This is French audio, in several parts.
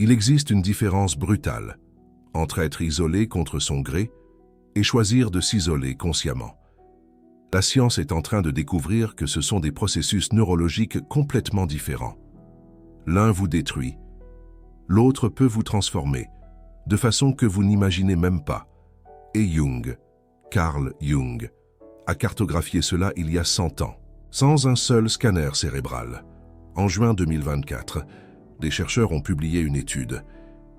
Il existe une différence brutale entre être isolé contre son gré et choisir de s'isoler consciemment. La science est en train de découvrir que ce sont des processus neurologiques complètement différents. L'un vous détruit, l'autre peut vous transformer, de façon que vous n'imaginez même pas. Et Jung, Carl Jung, a cartographié cela il y a 100 ans, sans un seul scanner cérébral. En juin 2024, des chercheurs ont publié une étude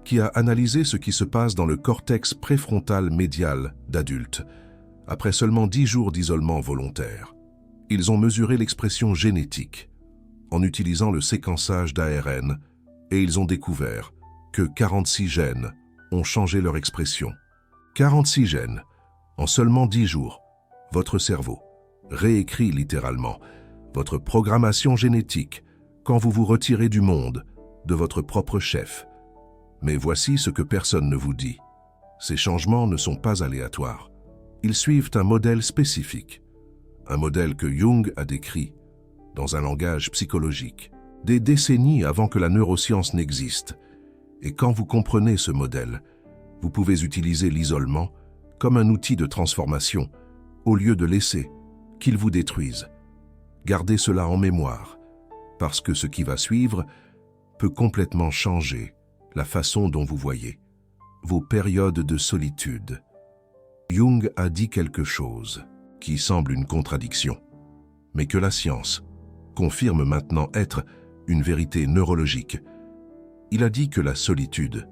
qui a analysé ce qui se passe dans le cortex préfrontal médial d'adultes, après seulement 10 jours d'isolement volontaire. Ils ont mesuré l'expression génétique en utilisant le séquençage d'ARN et ils ont découvert que 46 gènes ont changé leur expression. 46 gènes, en seulement 10 jours, votre cerveau réécrit littéralement votre programmation génétique quand vous vous retirez du monde, de votre propre chef. Mais voici ce que personne ne vous dit. Ces changements ne sont pas aléatoires. Ils suivent un modèle spécifique, un modèle que Jung a décrit dans un langage psychologique, des décennies avant que la neuroscience n'existe. Et quand vous comprenez ce modèle, vous pouvez utiliser l'isolement comme un outil de transformation, au lieu de laisser qu'il vous détruise. Gardez cela en mémoire, parce que ce qui va suivre peut complètement changer la façon dont vous voyez vos périodes de solitude. Jung a dit quelque chose qui semble une contradiction, mais que la science confirme maintenant être une vérité neurologique. Il a dit que la solitude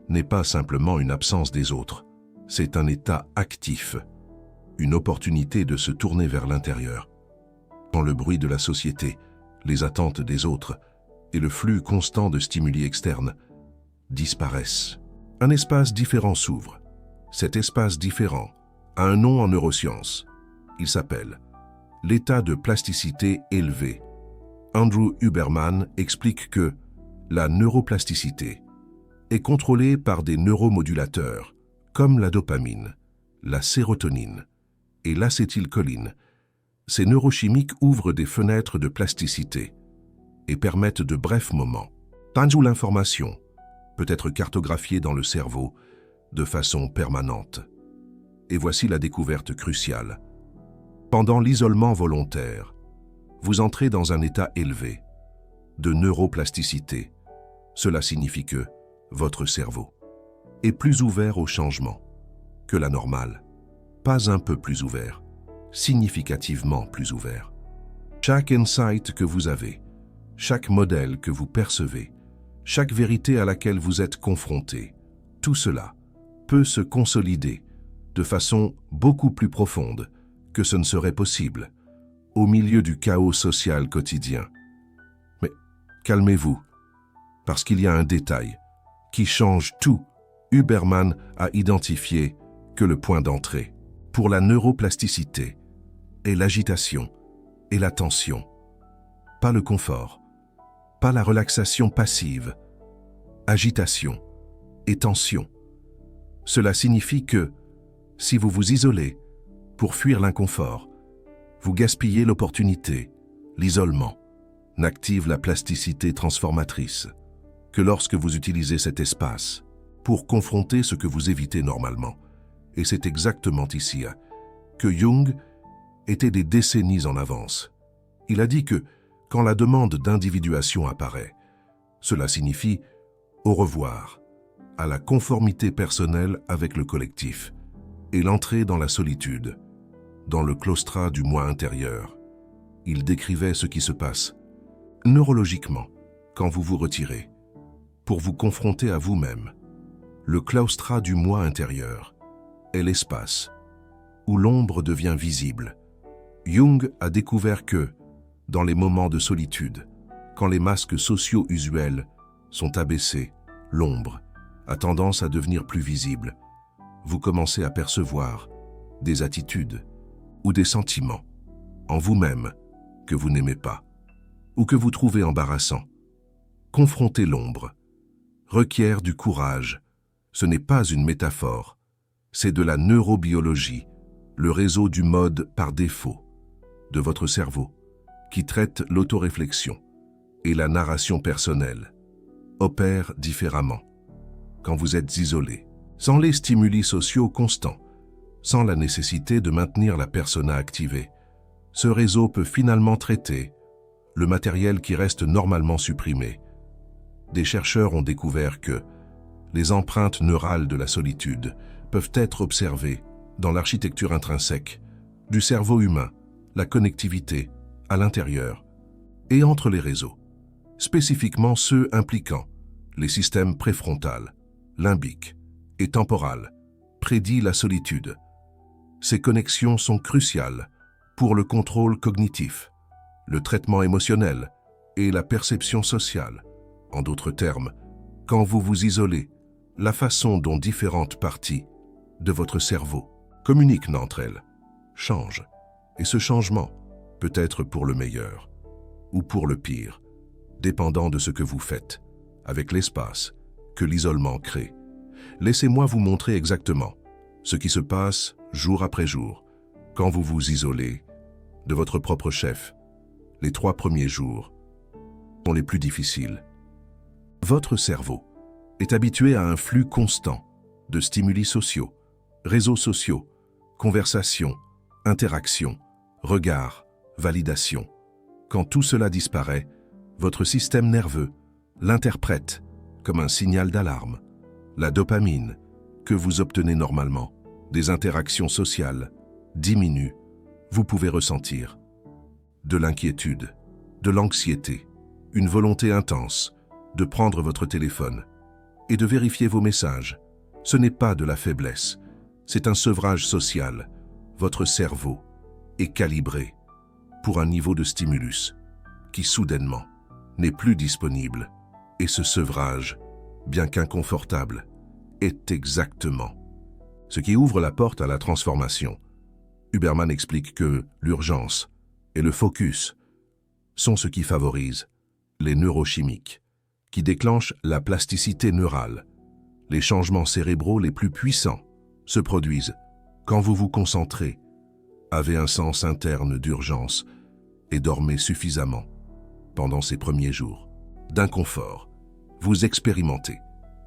n'est pas simplement une absence des autres, c'est un état actif, une opportunité de se tourner vers l'intérieur. Quand le bruit de la société, les attentes des autres et le flux constant de stimuli externes disparaissent, un espace différent s'ouvre. Cet espace différent a un nom en neurosciences. Il s'appelle l'état de plasticité élevé. Andrew Huberman explique que la neuroplasticité est contrôlée par des neuromodulateurs comme la dopamine, la sérotonine et l'acétylcholine. Ces neurochimiques ouvrent des fenêtres de plasticité et permettent de brefs moments où l'information peut être cartographiée dans le cerveau de façon permanente. Et voici la découverte cruciale. Pendant l'isolement volontaire, vous entrez dans un état élevé de neuroplasticité. Cela signifie que votre cerveau est plus ouvert au changement que la normale. Pas un peu plus ouvert, significativement plus ouvert. Chaque insight que vous avez, chaque modèle que vous percevez, chaque vérité à laquelle vous êtes confronté, tout cela peut se consolider de façon beaucoup plus profonde que ce ne serait possible au milieu du chaos social quotidien. Mais calmez-vous, parce qu'il y a un détail qui change tout. Huberman a identifié que le point d'entrée pour la neuroplasticité est l'agitation et la tension, pas le confort, pas la relaxation passive, agitation et tension. Cela signifie que, si vous vous isolez pour fuir l'inconfort, vous gaspillez l'opportunité. L'isolement n'active la plasticité transformatrice que lorsque vous utilisez cet espace pour confronter ce que vous évitez normalement. Et c'est exactement ici que Jung était des décennies en avance. Il a dit que, quand la demande d'individuation apparaît, cela signifie au revoir à la conformité personnelle avec le collectif et l'entrée dans la solitude, dans le claustrat du moi intérieur. Il décrivait ce qui se passe neurologiquement quand vous vous retirez, pour vous confronter à vous-même. Le claustrat du moi intérieur est l'espace où l'ombre devient visible. Jung a découvert que, dans les moments de solitude, quand les masques sociaux usuels sont abaissés, l'ombre a tendance à devenir plus visible. Vous commencez à percevoir des attitudes ou des sentiments en vous-même que vous n'aimez pas ou que vous trouvez embarrassants. Confronter l'ombre requiert du courage. Ce n'est pas une métaphore, c'est de la neurobiologie, le réseau du mode par défaut de votre cerveau qui traite l'autoréflexion et la narration personnelle opère différemment. Quand vous êtes isolé, sans les stimuli sociaux constants, sans la nécessité de maintenir la persona activée, ce réseau peut finalement traiter le matériel qui reste normalement supprimé. Des chercheurs ont découvert que les empreintes neurales de la solitude peuvent être observées dans l'architecture intrinsèque du cerveau humain, la connectivité à l'intérieur et entre les réseaux, spécifiquement ceux impliquant les systèmes préfrontal, limbique et temporal, prédit la solitude. Ces connexions sont cruciales pour le contrôle cognitif, le traitement émotionnel et la perception sociale. En d'autres termes, quand vous vous isolez, la façon dont différentes parties de votre cerveau communiquent entre elles change. Et ce changement peut être pour le meilleur ou pour le pire, dépendant de ce que vous faites avec l'espace que l'isolement crée. Laissez-moi vous montrer exactement ce qui se passe jour après jour quand vous vous isolez de votre propre chef. Les 3 premiers jours sont les plus difficiles. Votre cerveau est habitué à un flux constant de stimuli sociaux, réseaux sociaux, conversations, interactions, regards, validation. Quand tout cela disparaît, votre système nerveux l'interprète comme un signal d'alarme. La dopamine, que vous obtenez normalement des interactions sociales, diminue. Vous pouvez ressentir de l'inquiétude, de l'anxiété, une volonté intense de prendre votre téléphone et de vérifier vos messages. Ce n'est pas de la faiblesse, c'est un sevrage social. Votre cerveau est calibré pour un niveau de stimulus qui soudainement n'est plus disponible. Et ce sevrage, bien qu'inconfortable, est exactement ce qui ouvre la porte à la transformation. Huberman explique que l'urgence et le focus sont ce qui favorise les neurochimiques, qui déclenchent la plasticité neurale. Les changements cérébraux les plus puissants se produisent quand vous vous concentrez, avez un sens interne d'urgence et dormez suffisamment. Pendant ces premiers jours d'inconfort, vous expérimentez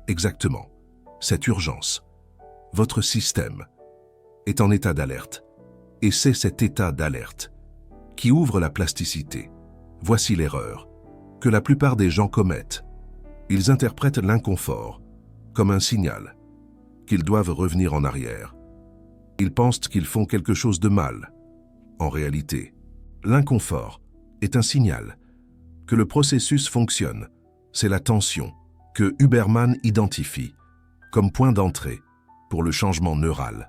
exactement cette urgence. Votre système est en état d'alerte et c'est cet état d'alerte qui ouvre la plasticité. Voici l'erreur que la plupart des gens commettent. Ils interprètent l'inconfort comme un signal qu'ils doivent revenir en arrière. Ils pensent qu'ils font quelque chose de mal. En réalité, l'inconfort est un signal que le processus fonctionne. C'est la tension que Huberman identifie comme point d'entrée pour le changement neural.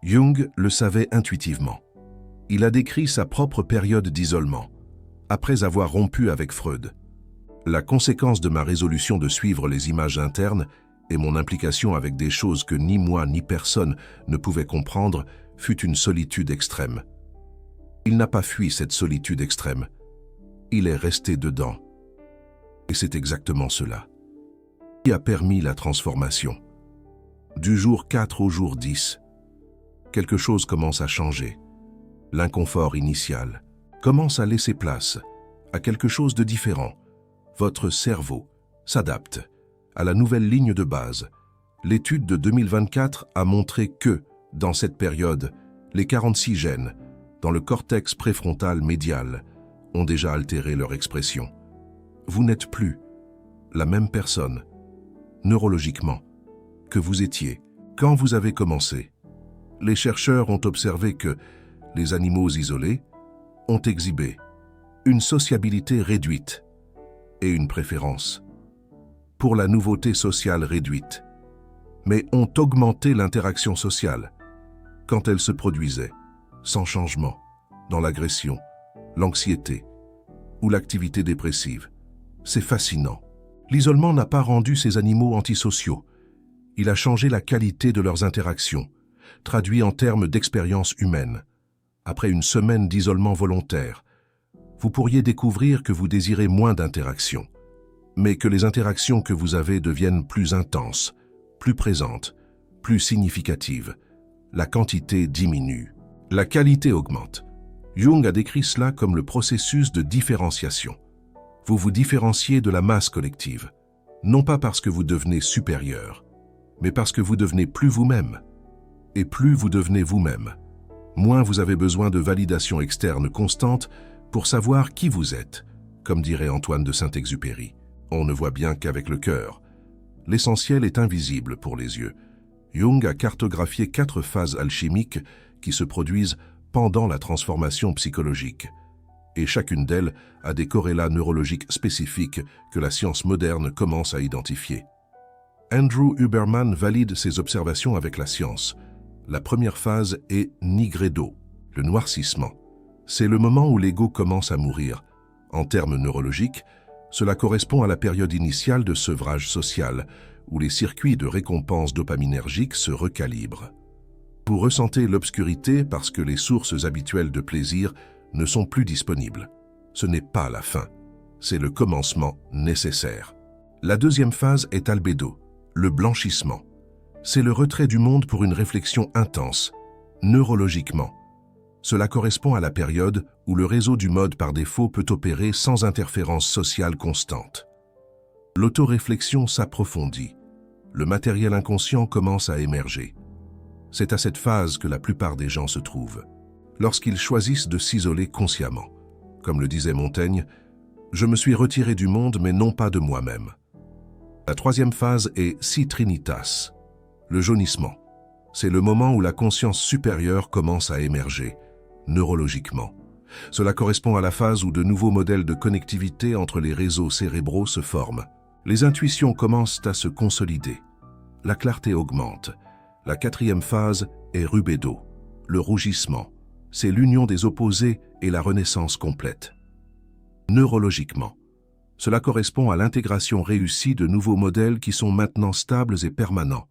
Jung le savait intuitivement. Il a décrit sa propre période d'isolement, après avoir rompu avec Freud. La conséquence de ma résolution de suivre les images internes et mon implication avec des choses que ni moi ni personne ne pouvait comprendre fut une solitude extrême. Il n'a pas fui cette solitude extrême. Il est resté dedans. Et c'est exactement cela qui a permis la transformation. Du jour 4 au jour 10, quelque chose commence à changer. L'inconfort initial commence à laisser place à quelque chose de différent. Votre cerveau s'adapte à la nouvelle ligne de base. L'étude de 2024 a montré que, dans cette période, les 46 gènes dans le cortex préfrontal médial ont déjà altéré leur expression. Vous n'êtes plus la même personne, neurologiquement, que vous étiez quand vous avez commencé. Les chercheurs ont observé que les animaux isolés ont exhibé une sociabilité réduite et une préférence pour la nouveauté sociale réduite, mais ont augmenté l'interaction sociale quand elle se produisait sans changement dans l'agression, l'anxiété ou l'activité dépressive. C'est fascinant. L'isolement n'a pas rendu ces animaux antisociaux. Il a changé la qualité de leurs interactions, traduit en termes d'expérience humaine. Après une semaine d'isolement volontaire, vous pourriez découvrir que vous désirez moins d'interactions, mais que les interactions que vous avez deviennent plus intenses, plus présentes, plus significatives. La quantité diminue, la qualité augmente. Jung a décrit cela comme le processus de différenciation. Vous vous différenciez de la masse collective, non pas parce que vous devenez supérieur, mais parce que vous devenez plus vous-même. Et plus vous devenez vous-même, moins vous avez besoin de validation externe constante pour savoir qui vous êtes, comme dirait Antoine de Saint-Exupéry. On ne voit bien qu'avec le cœur. L'essentiel est invisible pour les yeux. Jung a cartographié 4 phases alchimiques qui se produisent pendant la transformation psychologique. Et chacune d'elles a des corrélats neurologiques spécifiques que la science moderne commence à identifier. Andrew Huberman valide ces observations avec la science. La première phase est nigredo, le noircissement. C'est le moment où l'ego commence à mourir. En termes neurologiques, cela correspond à la période initiale de sevrage social, où les circuits de récompense dopaminergique se recalibrent. Vous ressentez l'obscurité parce que les sources habituelles de plaisir ne sont plus disponibles. Ce n'est pas la fin, c'est le commencement nécessaire. La deuxième phase est albédo, le blanchissement. C'est le retrait du monde pour une réflexion intense, neurologiquement. Cela correspond à la période où le réseau du mode par défaut peut opérer sans interférence sociale constante. L'autoréflexion s'approfondit. Le matériel inconscient commence à émerger. C'est à cette phase que la plupart des gens se trouvent, lorsqu'ils choisissent de s'isoler consciemment. Comme le disait Montaigne, « Je me suis retiré du monde, mais non pas de moi-même ». La troisième phase est citrinitas, le jaunissement. C'est le moment où la conscience supérieure commence à émerger, neurologiquement. Cela correspond à la phase où de nouveaux modèles de connectivité entre les réseaux cérébraux se forment. Les intuitions commencent à se consolider. La clarté augmente. La quatrième phase est rubédo, le rougissement. C'est l'union des opposés et la renaissance complète. Neurologiquement, cela correspond à l'intégration réussie de nouveaux modèles qui sont maintenant stables et permanents.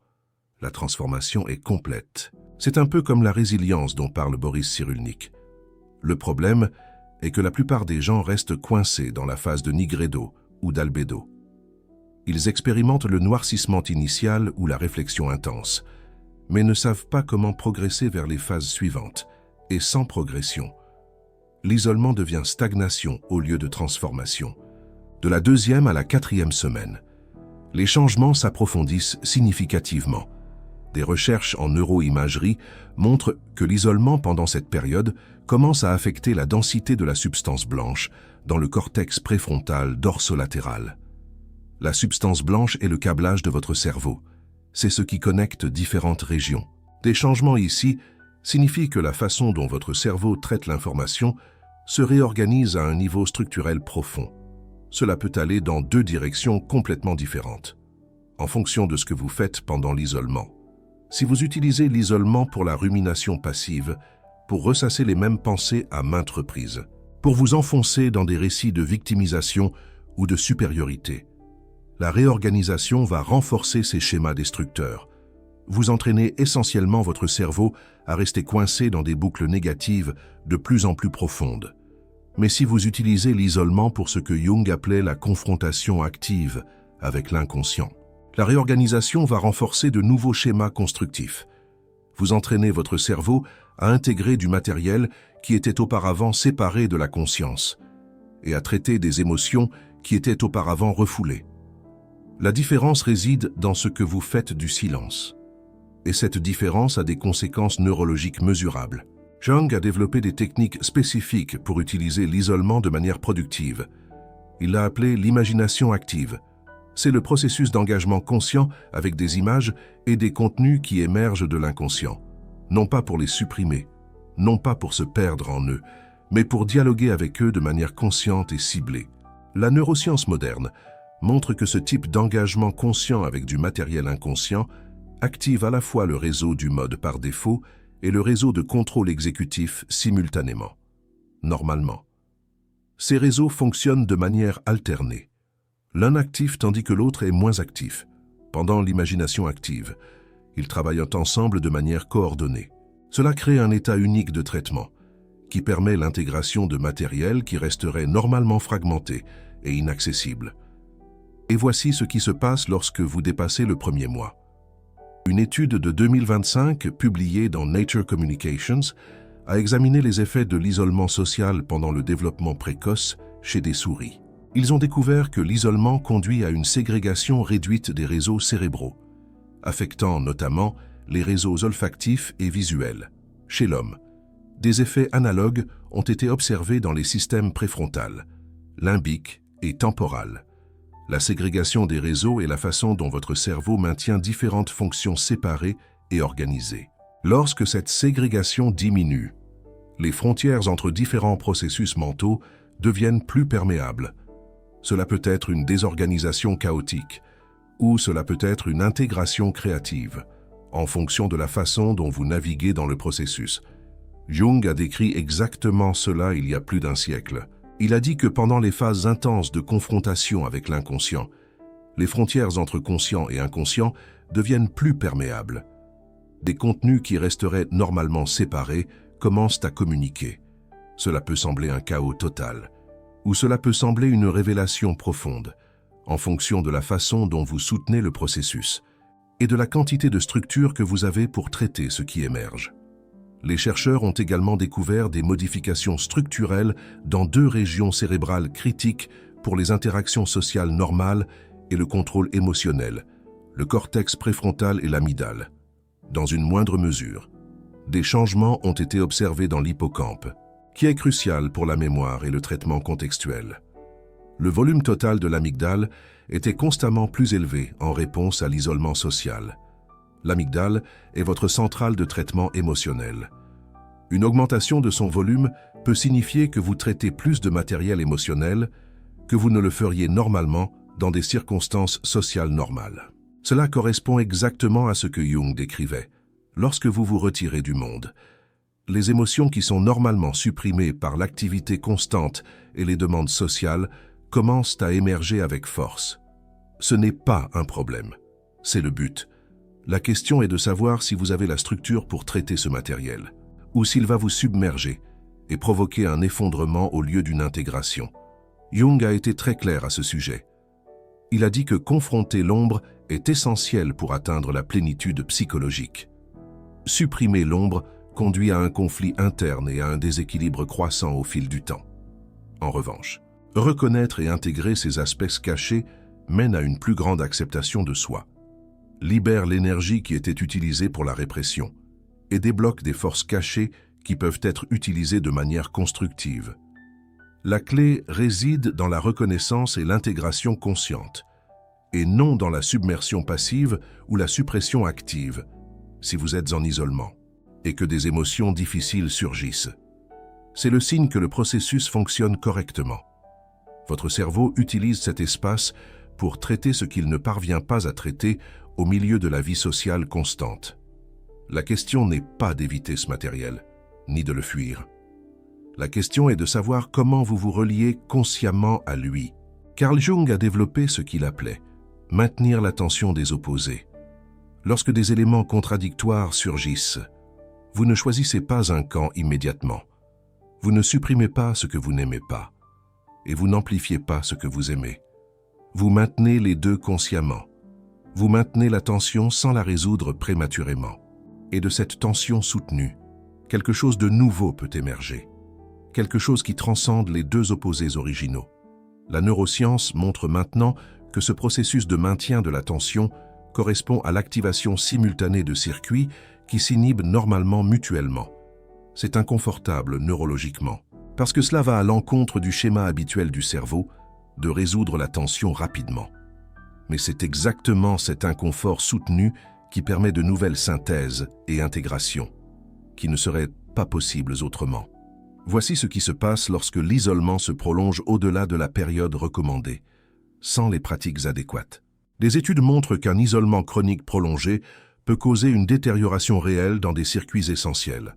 La transformation est complète. C'est un peu comme la résilience dont parle Boris Cyrulnik. Le problème est que la plupart des gens restent coincés dans la phase de nigredo ou d'albédo. Ils expérimentent le noircissement initial ou la réflexion intense, mais ne savent pas comment progresser vers les phases suivantes. Et sans progression, l'isolement devient stagnation au lieu de transformation. De la 2e à la 4e semaine, les changements s'approfondissent significativement. Des recherches en neuroimagerie montrent que l'isolement pendant cette période commence à affecter la densité de la substance blanche dans le cortex préfrontal dorsolatéral. La substance blanche est le câblage de votre cerveau. C'est ce qui connecte différentes régions. Des changements ici signifient que la façon dont votre cerveau traite l'information se réorganise à un niveau structurel profond. Cela peut aller dans 2 directions complètement différentes, en fonction de ce que vous faites pendant l'isolement. Si vous utilisez l'isolement pour la rumination passive, pour ressasser les mêmes pensées à maintes reprises, pour vous enfoncer dans des récits de victimisation ou de supériorité, la réorganisation va renforcer ces schémas destructeurs. Vous entraînez essentiellement votre cerveau à rester coincé dans des boucles négatives de plus en plus profondes. Mais si vous utilisez l'isolement pour ce que Jung appelait la confrontation active avec l'inconscient, la réorganisation va renforcer de nouveaux schémas constructifs. Vous entraînez votre cerveau à intégrer du matériel qui était auparavant séparé de la conscience et à traiter des émotions qui étaient auparavant refoulées. La différence réside dans ce que vous faites du silence. Et cette différence a des conséquences neurologiques mesurables. Jung a développé des techniques spécifiques pour utiliser l'isolement de manière productive. Il l'a appelé l'imagination active. C'est le processus d'engagement conscient avec des images et des contenus qui émergent de l'inconscient. Non pas pour les supprimer, non pas pour se perdre en eux, mais pour dialoguer avec eux de manière consciente et ciblée. La neuroscience moderne montre que ce type d'engagement conscient avec du matériel inconscient active à la fois le réseau du mode par défaut et le réseau de contrôle exécutif simultanément. Normalement, ces réseaux fonctionnent de manière alternée. L'un actif tandis que l'autre est moins actif. Pendant l'imagination active, ils travaillent ensemble de manière coordonnée. Cela crée un état unique de traitement, qui permet l'intégration de matériel qui resterait normalement fragmenté et inaccessible. Et voici ce qui se passe lorsque vous dépassez le premier mois. Une étude de 2025, publiée dans Nature Communications, a examiné les effets de l'isolement social pendant le développement précoce chez des souris. Ils ont découvert que l'isolement conduit à une ségrégation réduite des réseaux cérébraux, affectant notamment les réseaux olfactifs et visuels. Chez l'homme, des effets analogues ont été observés dans les systèmes préfrontal, limbique et temporal. La ségrégation des réseaux est la façon dont votre cerveau maintient différentes fonctions séparées et organisées. Lorsque cette ségrégation diminue, les frontières entre différents processus mentaux deviennent plus perméables. Cela peut être une désorganisation chaotique, ou cela peut être une intégration créative, en fonction de la façon dont vous naviguez dans le processus. Jung a décrit exactement cela il y a plus d'un siècle. Il a dit que pendant les phases intenses de confrontation avec l'inconscient, les frontières entre conscient et inconscient deviennent plus perméables. Des contenus qui resteraient normalement séparés commencent à communiquer. Cela peut sembler un chaos total, ou cela peut sembler une révélation profonde, en fonction de la façon dont vous soutenez le processus et de la quantité de structures que vous avez pour traiter ce qui émerge. Les chercheurs ont également découvert des modifications structurelles dans 2 régions cérébrales critiques pour les interactions sociales normales et le contrôle émotionnel, le cortex préfrontal et l'amygdale. Dans une moindre mesure, des changements ont été observés dans l'hippocampe, qui est crucial pour la mémoire et le traitement contextuel. Le volume total de l'amygdale était constamment plus élevé en réponse à l'isolement social. L'amygdale est votre centrale de traitement émotionnel. Une augmentation de son volume peut signifier que vous traitez plus de matériel émotionnel que vous ne le feriez normalement dans des circonstances sociales normales. Cela correspond exactement à ce que Jung décrivait. Lorsque vous vous retirez du monde, les émotions qui sont normalement supprimées par l'activité constante et les demandes sociales commencent à émerger avec force. Ce n'est pas un problème, c'est le but. La question est de savoir si vous avez la structure pour traiter ce matériel, ou s'il va vous submerger et provoquer un effondrement au lieu d'une intégration. Jung a été très clair à ce sujet. Il a dit que confronter l'ombre est essentiel pour atteindre la plénitude psychologique. Supprimer l'ombre conduit à un conflit interne et à un déséquilibre croissant au fil du temps. En revanche, reconnaître et intégrer ces aspects cachés mène à une plus grande acceptation de soi, libère l'énergie qui était utilisée pour la répression et débloque des forces cachées qui peuvent être utilisées de manière constructive. La clé réside dans la reconnaissance et l'intégration consciente, et non dans la submersion passive ou la suppression active, si vous êtes en isolement, et que des émotions difficiles surgissent. C'est le signe que le processus fonctionne correctement. Votre cerveau utilise cet espace pour traiter ce qu'il ne parvient pas à traiter au milieu de la vie sociale constante. La question n'est pas d'éviter ce matériel, ni de le fuir. La question est de savoir comment vous vous reliez consciemment à lui. Carl Jung a développé ce qu'il appelait « maintenir l'attention des opposés ». Lorsque des éléments contradictoires surgissent, vous ne choisissez pas un camp immédiatement. Vous ne supprimez pas ce que vous n'aimez pas, et vous n'amplifiez pas ce que vous aimez. Vous maintenez les deux consciemment. Vous maintenez la tension sans la résoudre prématurément. Et de cette tension soutenue, quelque chose de nouveau peut émerger. Quelque chose qui transcende les deux opposés originaux. La neuroscience montre maintenant que ce processus de maintien de la tension correspond à l'activation simultanée de circuits qui s'inhibent normalement mutuellement. C'est inconfortable neurologiquement, parce que cela va à l'encontre du schéma habituel du cerveau de résoudre la tension rapidement. Mais c'est exactement cet inconfort soutenu qui permet de nouvelles synthèses et intégrations, qui ne seraient pas possibles autrement. Voici ce qui se passe lorsque l'isolement se prolonge au-delà de la période recommandée, sans les pratiques adéquates. Des études montrent qu'un isolement chronique prolongé peut causer une détérioration réelle dans des circuits essentiels.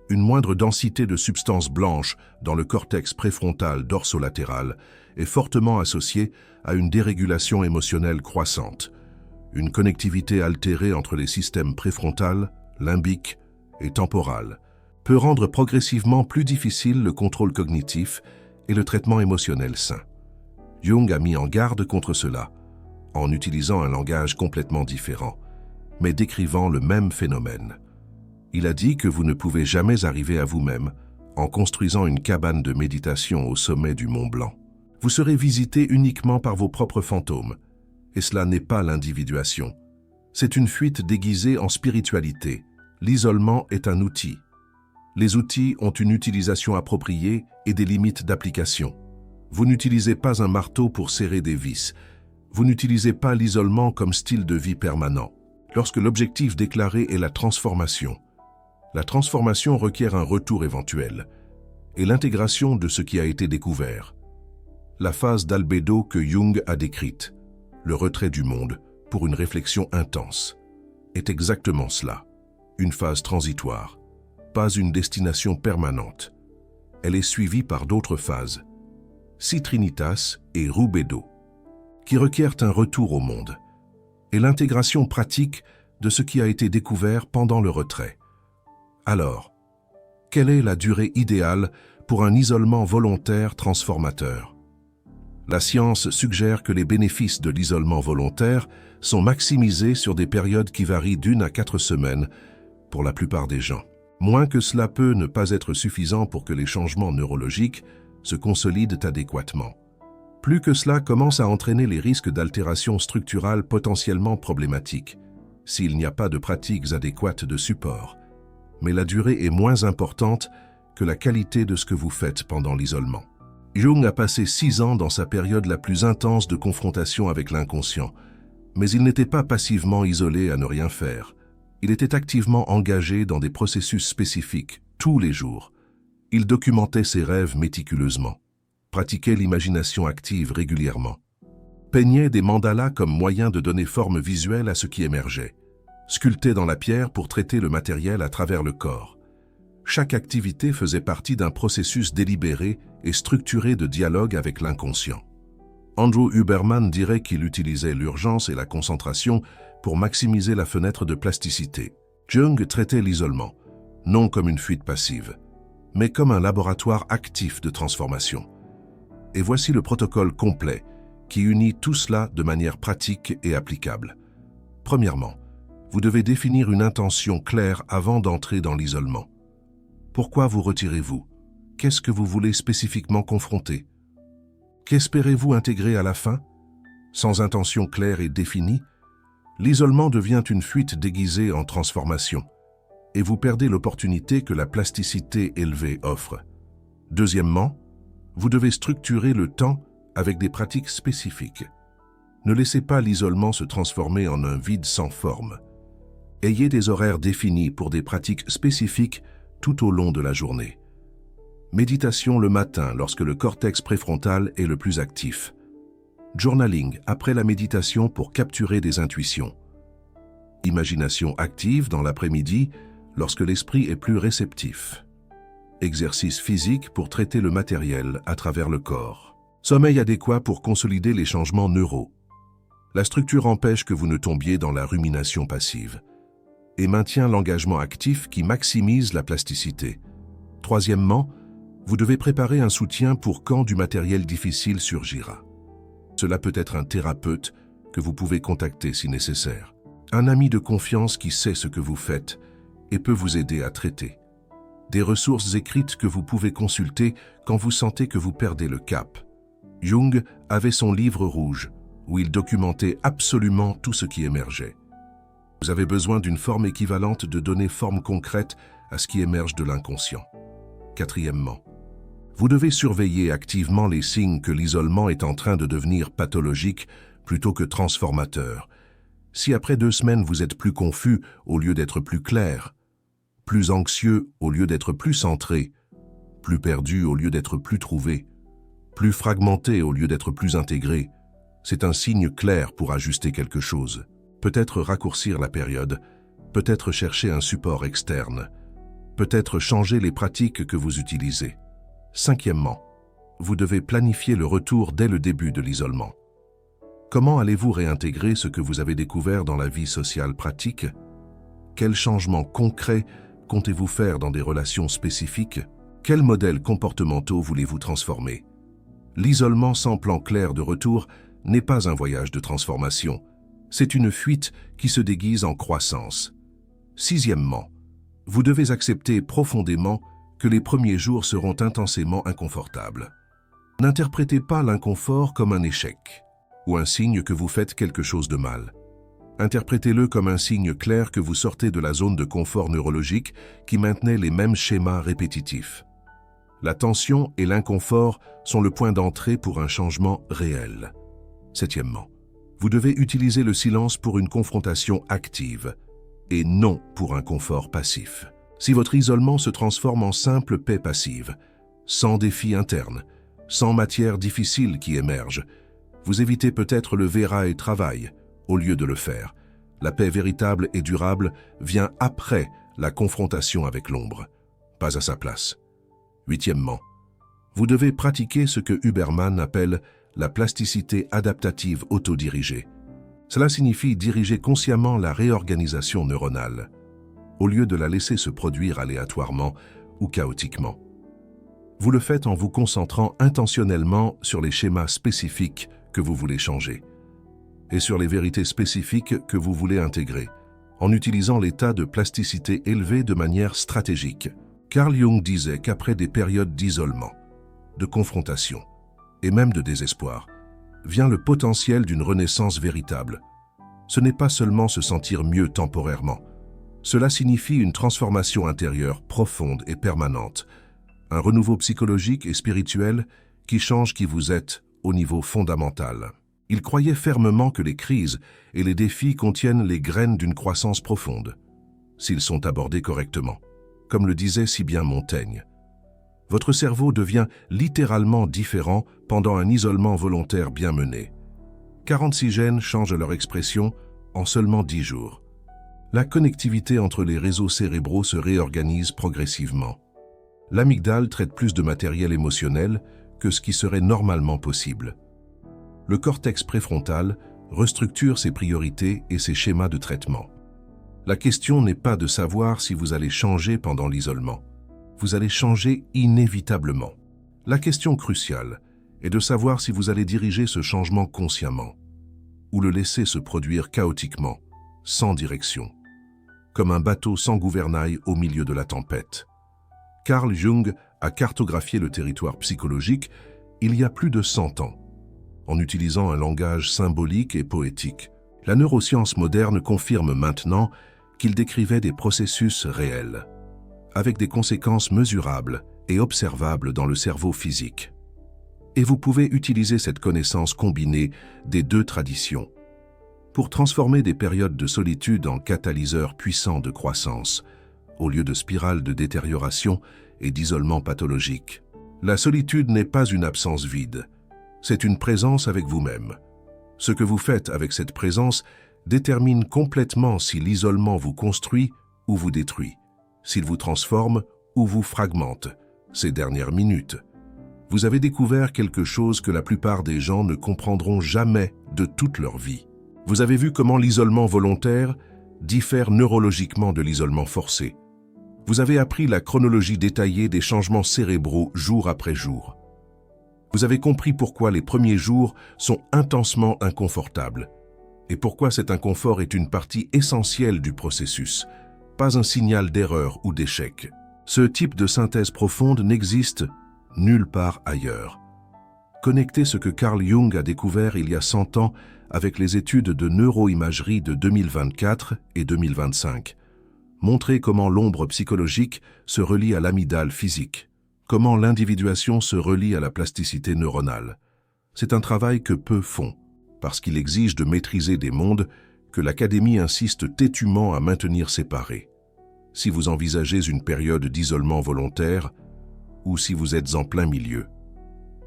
Une moindre densité de substances blanches dans le cortex préfrontal dorsolatéral est fortement associée à une dérégulation émotionnelle croissante. Une connectivité altérée entre les systèmes préfrontal, limbique et temporal peut rendre progressivement plus difficile le contrôle cognitif et le traitement émotionnel sain. Jung a mis en garde contre cela, en utilisant un langage complètement différent, mais décrivant le même phénomène. Il a dit que vous ne pouvez jamais arriver à vous-même en construisant une cabane de méditation au sommet du Mont Blanc. Vous serez visité uniquement par vos propres fantômes. Et cela n'est pas l'individuation. C'est une fuite déguisée en spiritualité. L'isolement est un outil. Les outils ont une utilisation appropriée et des limites d'application. Vous n'utilisez pas un marteau pour serrer des vis. Vous n'utilisez pas l'isolement comme style de vie permanent. Lorsque l'objectif déclaré est la transformation requiert un retour éventuel et l'intégration de ce qui a été découvert. La phase d'albédo que Jung a décrite, le retrait du monde pour une réflexion intense, est exactement cela, une phase transitoire, pas une destination permanente. Elle est suivie par d'autres phases, Citrinitas et Rubedo, qui requièrent un retour au monde et l'intégration pratique de ce qui a été découvert pendant le retrait. Alors, quelle est la durée idéale pour un isolement volontaire transformateur? La science suggère que les bénéfices de l'isolement volontaire sont maximisés sur des périodes qui varient d'1 à 4 semaines pour la plupart des gens. Moins que cela peut ne pas être suffisant pour que les changements neurologiques se consolident adéquatement. Plus que cela commence à entraîner les risques d'altérations structurales potentiellement problématiques, s'il n'y a pas de pratiques adéquates de support. Mais la durée est moins importante que la qualité de ce que vous faites pendant l'isolement. Jung a passé 6 ans dans sa période la plus intense de confrontation avec l'inconscient, mais il n'était pas passivement isolé à ne rien faire. Il était activement engagé dans des processus spécifiques, tous les jours. Il documentait ses rêves méticuleusement, pratiquait l'imagination active régulièrement, peignait des mandalas comme moyen de donner forme visuelle à ce qui émergeait, sculptait dans la pierre pour traiter le matériel à travers le corps. Chaque activité faisait partie d'un processus délibéré et structuré de dialogue avec l'inconscient. Andrew Huberman dirait qu'il utilisait l'urgence et la concentration pour maximiser la fenêtre de plasticité. Jung traitait l'isolement, non comme une fuite passive, mais comme un laboratoire actif de transformation. Et voici le protocole complet qui unit tout cela de manière pratique et applicable. Premièrement, vous devez définir une intention claire avant d'entrer dans l'isolement. Pourquoi vous retirez-vous? Qu'est-ce que vous voulez spécifiquement confronter? Qu'espérez-vous intégrer à la fin? Sans intention claire et définie, l'isolement devient une fuite déguisée en transformation, et vous perdez l'opportunité que la plasticité élevée offre. Deuxièmement, vous devez structurer le temps avec des pratiques spécifiques. Ne laissez pas l'isolement se transformer en un vide sans forme. Ayez des horaires définis pour des pratiques spécifiques tout au long de la journée. Méditation le matin lorsque le cortex préfrontal est le plus actif. Journaling après la méditation pour capturer des intuitions. Imagination active dans l'après-midi lorsque l'esprit est plus réceptif. Exercice physique pour traiter le matériel à travers le corps. Sommeil adéquat pour consolider les changements neuraux. La structure empêche que vous ne tombiez dans la rumination passive et maintient l'engagement actif qui maximise la plasticité. Troisièmement, vous devez préparer un soutien pour quand du matériel difficile surgira. Cela peut être un thérapeute que vous pouvez contacter si nécessaire, un ami de confiance qui sait ce que vous faites et peut vous aider à traiter, des ressources écrites que vous pouvez consulter quand vous sentez que vous perdez le cap. Jung avait son livre rouge, où il documentait absolument tout ce qui émergeait. Vous avez besoin d'une forme équivalente de donner forme concrète à ce qui émerge de l'inconscient. Quatrièmement, vous devez surveiller activement les signes que l'isolement est en train de devenir pathologique plutôt que transformateur. Si après 2 semaines vous êtes plus confus au lieu d'être plus clair, plus anxieux au lieu d'être plus centré, plus perdu au lieu d'être plus trouvé, plus fragmenté au lieu d'être plus intégré, c'est un signe clair pour ajuster quelque chose. Peut-être raccourcir la période, peut-être chercher un support externe, peut-être changer les pratiques que vous utilisez. Cinquièmement, vous devez planifier le retour dès le début de l'isolement. Comment allez-vous réintégrer ce que vous avez découvert dans la vie sociale pratique? Quels changements concrets comptez-vous faire dans des relations spécifiques? Quels modèles comportementaux voulez-vous transformer? L'isolement sans plan clair de retour n'est pas un voyage de transformation. C'est une fuite qui se déguise en croissance. Sixièmement, vous devez accepter profondément que les premiers jours seront intensément inconfortables. N'interprétez pas l'inconfort comme un échec ou un signe que vous faites quelque chose de mal. Interprétez-le comme un signe clair que vous sortez de la zone de confort neurologique qui maintenait les mêmes schémas répétitifs. La tension et l'inconfort sont le point d'entrée pour un changement réel. Septièmement, vous devez utiliser le silence pour une confrontation active et non pour un confort passif. Si votre isolement se transforme en simple paix passive, sans défi interne, sans matière difficile qui émerge, vous évitez peut-être le verra et travail au lieu de le faire. La paix véritable et durable vient après la confrontation avec l'ombre, pas à sa place. Huitièmement, vous devez pratiquer ce que Huberman appelle la plasticité adaptative autodirigée. Cela signifie diriger consciemment la réorganisation neuronale, au lieu de la laisser se produire aléatoirement ou chaotiquement. Vous le faites en vous concentrant intentionnellement sur les schémas spécifiques que vous voulez changer et sur les vérités spécifiques que vous voulez intégrer, en utilisant l'état de plasticité élevé de manière stratégique. Carl Jung disait qu'après des périodes d'isolement, de confrontation et même de désespoir, vient le potentiel d'une renaissance véritable. Ce n'est pas seulement se sentir mieux temporairement. Cela signifie une transformation intérieure profonde et permanente, un renouveau psychologique et spirituel qui change qui vous êtes au niveau fondamental. Il croyait fermement que les crises et les défis contiennent les graines d'une croissance profonde, s'ils sont abordés correctement. Comme le disait si bien Montaigne, votre cerveau devient littéralement différent pendant un isolement volontaire bien mené. 46 gènes changent leur expression en seulement 10 jours. La connectivité entre les réseaux cérébraux se réorganise progressivement. L'amygdale traite plus de matériel émotionnel que ce qui serait normalement possible. Le cortex préfrontal restructure ses priorités et ses schémas de traitement. La question n'est pas de savoir si vous allez changer pendant l'isolement. Vous allez changer inévitablement. La question cruciale est de savoir si vous allez diriger ce changement consciemment ou le laisser se produire chaotiquement, sans direction, comme un bateau sans gouvernail au milieu de la tempête. Carl Jung a cartographié le territoire psychologique il y a plus de 100 ans, en utilisant un langage symbolique et poétique. La neuroscience moderne confirme maintenant qu'il décrivait des processus réels, avec des conséquences mesurables et observables dans le cerveau physique. Et vous pouvez utiliser cette connaissance combinée des deux traditions pour transformer des périodes de solitude en catalyseurs puissants de croissance, au lieu de spirales de détérioration et d'isolement pathologique. La solitude n'est pas une absence vide, c'est une présence avec vous-même. Ce que vous faites avec cette présence détermine complètement si l'isolement vous construit ou vous détruit, s'il vous transforme ou vous fragmente. Ces dernières minutes, vous avez découvert quelque chose que la plupart des gens ne comprendront jamais de toute leur vie. Vous avez vu comment l'isolement volontaire diffère neurologiquement de l'isolement forcé. Vous avez appris la chronologie détaillée des changements cérébraux jour après jour. Vous avez compris pourquoi les premiers jours sont intensement inconfortables et pourquoi cet inconfort est une partie essentielle du processus, pas un signal d'erreur ou d'échec. Ce type de synthèse profonde n'existe nulle part ailleurs. Connectez ce que Carl Jung a découvert il y a 100 ans avec les études de neuroimagerie de 2024 et 2025. Montrez comment l'ombre psychologique se relie à l'amygdale physique, comment l'individuation se relie à la plasticité neuronale. C'est un travail que peu font, parce qu'il exige de maîtriser des mondes que l'Académie insiste têtument à maintenir séparés. Si vous envisagez une période d'isolement volontaire, ou si vous êtes en plein milieu.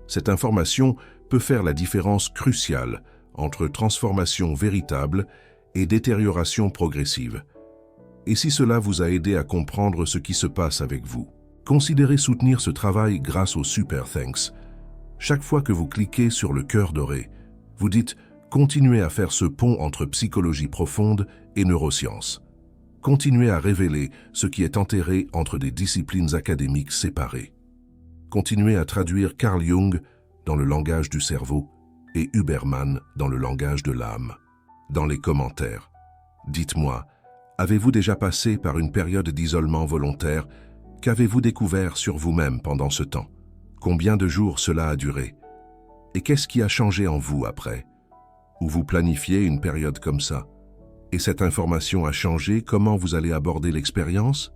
Cette information peut faire la différence cruciale entre transformation véritable et détérioration progressive. Et si cela vous a aidé à comprendre ce qui se passe avec vous, considérez soutenir ce travail grâce au Super Thanks. Chaque fois que vous cliquez sur le cœur doré, vous dites « Continuez à faire ce pont entre psychologie profonde et neurosciences. Continuez à révéler ce qui est enterré entre des disciplines académiques séparées. Continuez à traduire Carl Jung dans le langage du cerveau et Huberman dans le langage de l'âme. » Dans les commentaires, dites-moi, avez-vous déjà passé par une période d'isolement volontaire? Qu'avez-vous découvert sur vous-même pendant ce temps? Combien de jours cela a duré? Et qu'est-ce qui a changé en vous après? Ou vous planifiez une période comme ça? Et cette information a changé comment vous allez aborder l'expérience?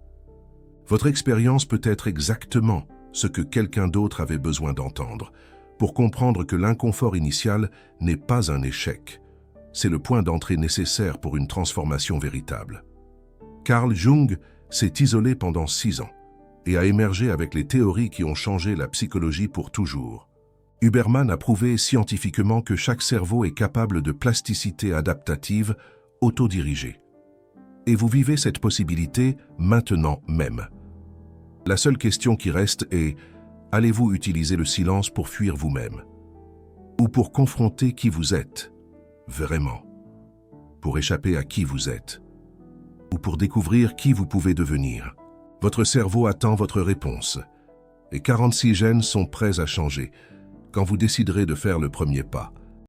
Votre expérience peut être exactement ce que quelqu'un d'autre avait besoin d'entendre, pour comprendre que l'inconfort initial n'est pas un échec. C'est le point d'entrée nécessaire pour une transformation véritable. Carl Jung s'est isolé pendant 6 ans et a émergé avec les théories qui ont changé la psychologie pour toujours. Huberman a prouvé scientifiquement que chaque cerveau est capable de plasticité adaptative autodirigée. Et vous vivez cette possibilité maintenant même. La seule question qui reste est: allez-vous utiliser le silence pour fuir vous-même? Ou pour confronter qui vous êtes, vraiment? Pour échapper à qui vous êtes? Ou pour découvrir qui vous pouvez devenir? Votre cerveau attend votre réponse. Et 46 gènes sont prêts à changer quand vous déciderez de faire le premier pas.